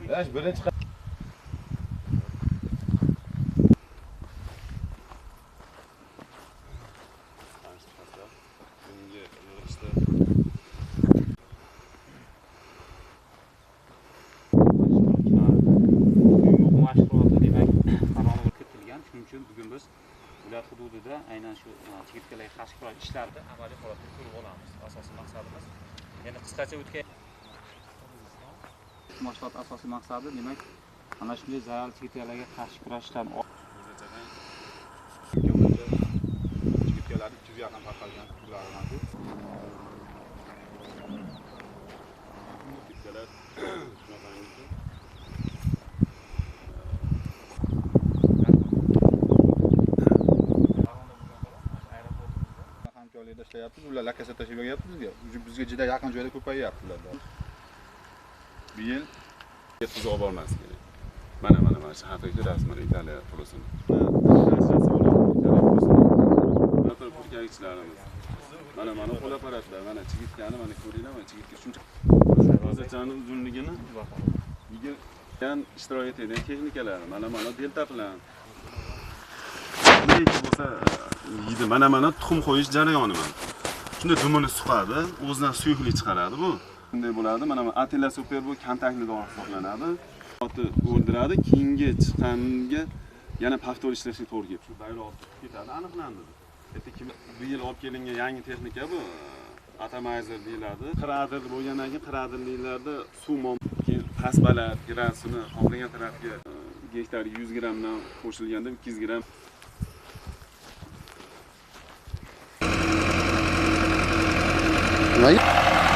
Eş birinchi shuning uchun bugun biz viloyat hududida aynan shu chigirtkalarga qarshi kurash ishlarida amaliy holatda ko'rib olamiz. Asosiy maqsadimiz yana qisqacha o'tgan mashg'ulot asosiy maqsadi demak ana shunday zararli chigirtkalarga qarshi kurashishlarni chigirtkalar 200 yaqin tarqalgan turlari mavjud. Chigirtkalar shunaqangi joylarda ishlayapmiz. Ular lakasa tashib beryapti bizga. Bizga juda yaqin joyda ko'payyapti ularda. Bu yil yetkazib olib bormas kerak. Mana shu haqiqiy rasmiy Italiya pulosini. Mana qo'l apparatlar, mana chigirtkani mana ko'ringlar, mana chigirtka shuncha o'zachani uzunligini yigirgan ishtirok etadigan texnikalar, mana delta bilan bo'lsa yeydi. Mana tuxum qo'yish jarayoni mana. Shunda dumini suqadi, o'zidan suyuqlik chiqaradi bu. Bunday bo'ladi. Mana Atilla Super bu kontaktli dori hisoblanadi. Oti o'ldiradi, keyingi chiqqanga yana paxtor ishlashga to'g'ri kelib, shu bayroq ketadi, aniqlandi. Bu yil olib kelingan yangi texnika bu. Atomizer deyiladi. Krader bo'lgandan keyin kraderliklarda suv keyin pasbalar gransini xohlagan tarafga gektar 100 grammdan qo'shilganda 200 gramm Right?